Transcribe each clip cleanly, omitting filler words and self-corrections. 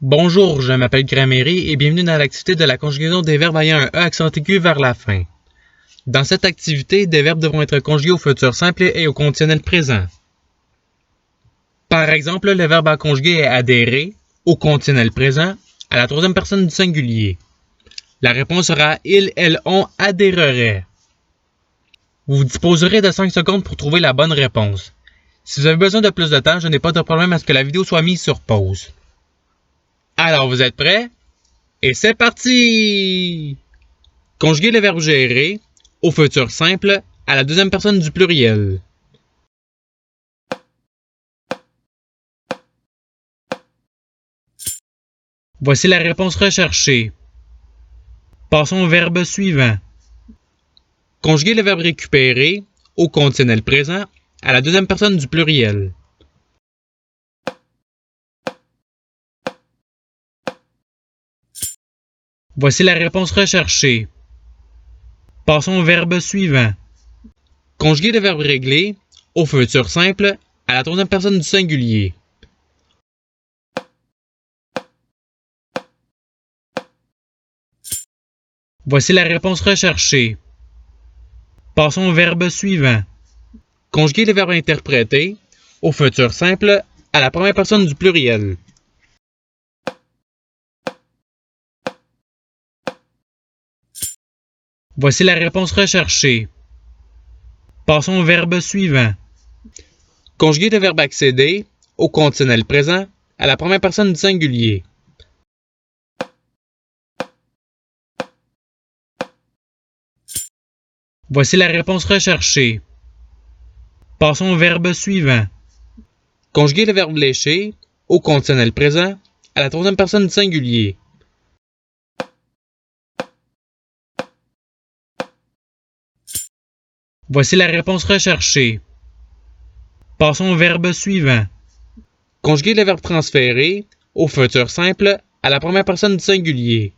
Bonjour, je m'appelle Gramairy et bienvenue dans l'activité de la conjugaison des verbes ayant un E accent aigu vers la fin. Dans cette activité, des verbes devront être conjugués au futur simple et au conditionnel présent. Par exemple, le verbe à conjuguer est adhérer au conditionnel présent à la troisième personne du singulier. La réponse sera ils, elles, on adhéreraient. Vous disposerez de 5 secondes pour trouver la bonne réponse. Si vous avez besoin de plus de temps, je n'ai pas de problème à ce que la vidéo soit mise sur pause. Alors, vous êtes prêts? Et c'est parti! Conjuguer le verbe gérer au futur simple à la deuxième personne du pluriel. Voici la réponse recherchée. Passons au verbe suivant. Conjuguer le verbe récupérer au conditionnel présent à la deuxième personne du pluriel. Voici la réponse recherchée. Passons au verbe suivant. Conjuguer le verbe régler au futur simple à la troisième personne du singulier. Voici la réponse recherchée. Passons au verbe suivant. Conjuguer le verbe interpréter au futur simple à la première personne du pluriel. Voici la réponse recherchée. Passons au verbe suivant. Conjuguer le verbe accéder au conditionnel présent à la première personne du singulier. Voici la réponse recherchée. Passons au verbe suivant. Conjuguer le verbe lécher au conditionnel présent à la troisième personne du singulier. Voici la réponse recherchée. Passons au verbe suivant. Conjuguer le verbe transférer au futur simple à la première personne du singulier.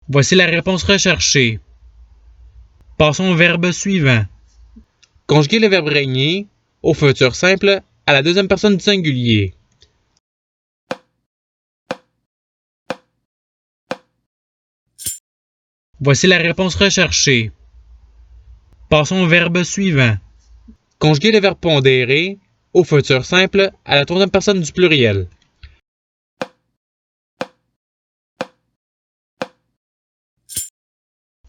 Voici la réponse recherchée. Passons au verbe suivant. Conjuguer le verbe régner au futur simple à la deuxième personne du singulier. Voici la réponse recherchée. Passons au verbe suivant. Conjuguer le verbe pondérer au futur simple à la troisième personne du pluriel.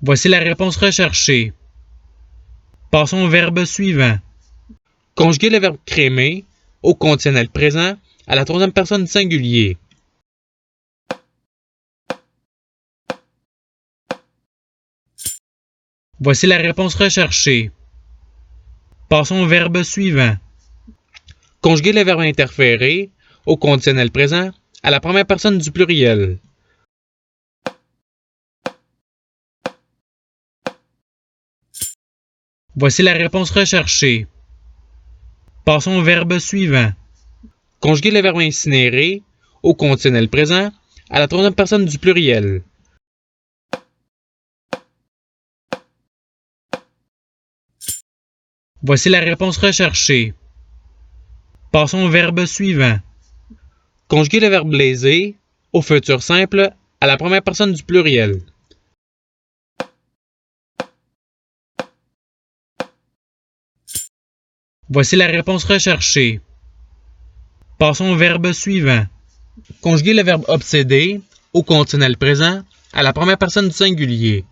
Voici la réponse recherchée. Passons au verbe suivant. Conjuguer le verbe crémer au conditionnel présent à la troisième personne du singulier. Voici la réponse recherchée. Passons au verbe suivant. Conjuguer le verbe interférer au conditionnel présent à la première personne du pluriel. Voici la réponse recherchée. Passons au verbe suivant. Conjuguer le verbe incinérer au conditionnel présent à la troisième personne du pluriel. Voici la réponse recherchée. Passons au verbe suivant. Conjuguer le verbe blaiser au futur simple à la première personne du pluriel. Voici la réponse recherchée. Passons au verbe suivant. Conjuguer le verbe obséder au conditionnel présent à la première personne du singulier.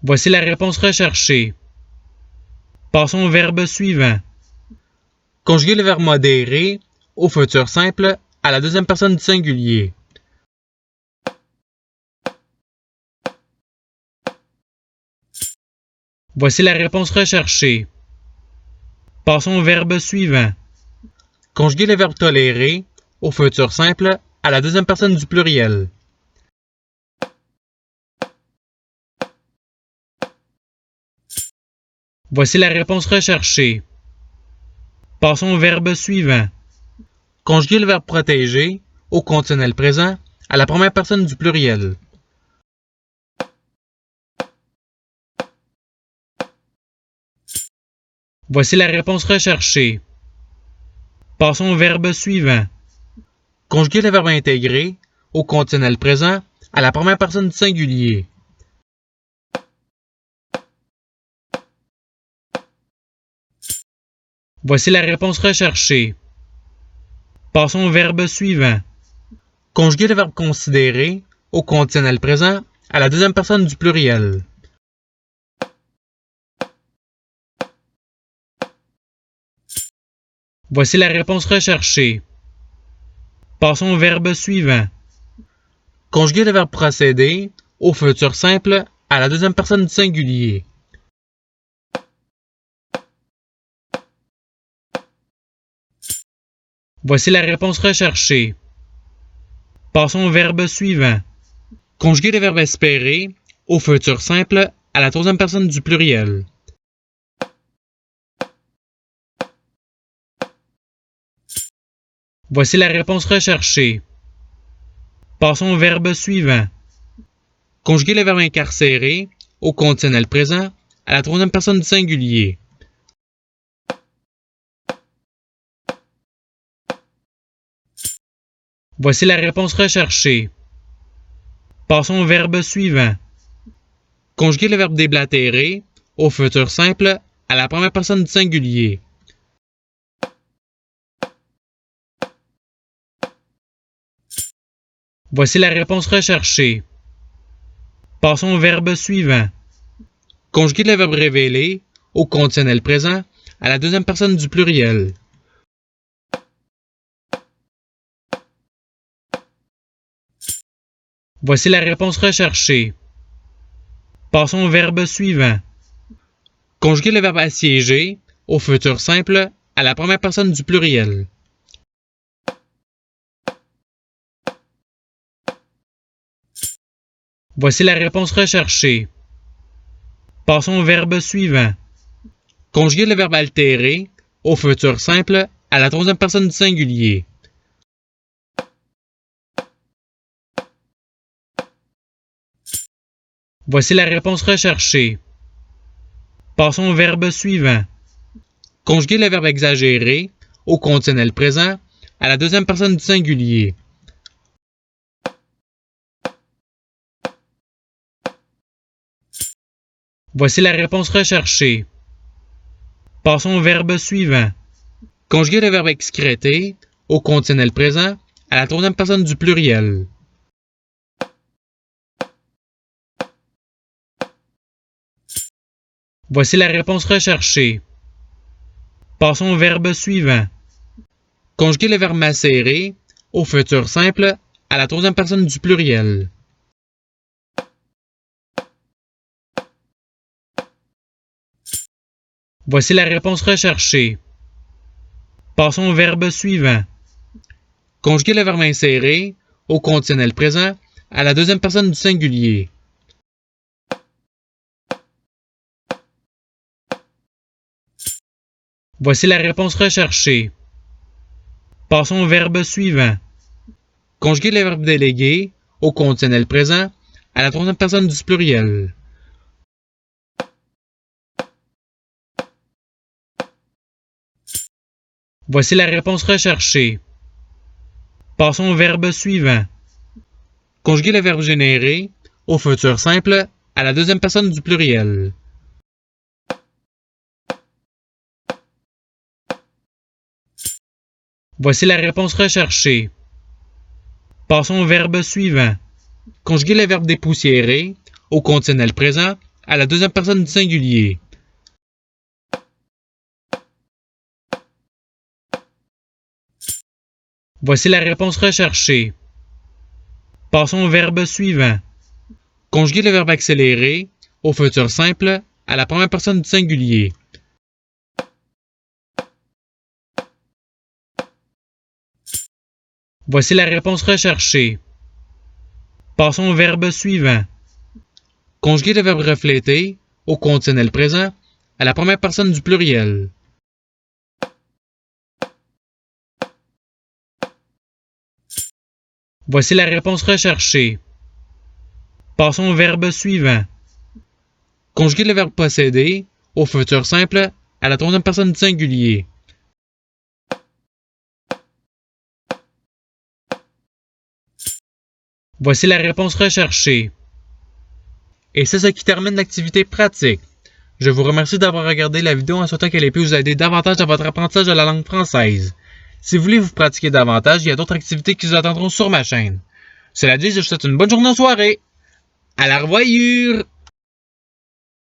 Voici la réponse recherchée. Passons au verbe suivant. Conjuguer le verbe modérer au futur simple à la deuxième personne du singulier. Voici la réponse recherchée. Passons au verbe suivant. Conjuguer le verbe tolérer au futur simple à la deuxième personne du pluriel. Voici la réponse recherchée. Passons au verbe suivant. Conjuguer le verbe protéger au conditionnel présent à la première personne du pluriel. Voici la réponse recherchée. Passons au verbe suivant. Conjuguer le verbe intégrer au conditionnel présent à la première personne du singulier. Voici la réponse recherchée. Passons au verbe suivant. Conjuguer le verbe considérer au conditionnel présent à la deuxième personne du pluriel. Voici la réponse recherchée. Passons au verbe suivant. Conjuguer le verbe procéder au futur simple à la deuxième personne du singulier. Voici la réponse recherchée. Passons au verbe suivant. Conjuguer le verbe espérer au futur simple à la troisième personne du pluriel. Voici la réponse recherchée. Passons au verbe suivant. Conjuguer le verbe incarcérer au conditionnel présent à la troisième personne du singulier. Voici la réponse recherchée. Passons au verbe suivant. Conjuguer le verbe déblatérer au futur simple à la première personne du singulier. Voici la réponse recherchée. Passons au verbe suivant. Conjuguer le verbe révéler au conditionnel présent à la deuxième personne du pluriel. Voici la réponse recherchée. Passons au verbe suivant. Conjuguer le verbe assiéger au futur simple à la première personne du pluriel. Voici la réponse recherchée. Passons au verbe suivant. Conjuguer le verbe altérer au futur simple à la troisième personne du singulier. Voici la réponse recherchée. Passons au verbe suivant. Conjuguer le verbe exagérer au conditionnel présent à la deuxième personne du singulier. Voici la réponse recherchée. Passons au verbe suivant. Conjuguer le verbe excréter au conditionnel présent à la troisième personne du pluriel. Voici la réponse recherchée. Passons au verbe suivant. Conjuguer le verbe macérer au futur simple à la troisième personne du pluriel. Voici la réponse recherchée. Passons au verbe suivant. Conjuguer le verbe insérer au conditionnel présent à la deuxième personne du singulier. Voici la réponse recherchée. Passons au verbe suivant. Conjuguer le verbe déléguer au conditionnel présent à la troisième personne du pluriel. Voici la réponse recherchée. Passons au verbe suivant. Conjuguer le verbe générer au futur simple à la deuxième personne du pluriel. Voici la réponse recherchée. Passons au verbe suivant. Conjuguer le verbe dépoussiérer au conditionnel présent à la deuxième personne du singulier. Voici la réponse recherchée. Passons au verbe suivant. Conjuguer le verbe accélérer au futur simple à la première personne du singulier. Voici la réponse recherchée. Passons au verbe suivant. Conjuguer le verbe refléter au conditionnel présent à la première personne du pluriel. Voici la réponse recherchée. Passons au verbe suivant. Conjuguer le verbe posséder au futur simple à la troisième personne du singulier. Voici la réponse recherchée. Et c'est ce qui termine l'activité pratique. Je vous remercie d'avoir regardé la vidéo en souhaitant qu'elle ait pu vous aider davantage dans votre apprentissage de la langue française. Si vous voulez vous pratiquer davantage, il y a d'autres activités qui vous attendront sur ma chaîne. Cela dit, je vous souhaite une bonne journée ou soirée. À la revoyure!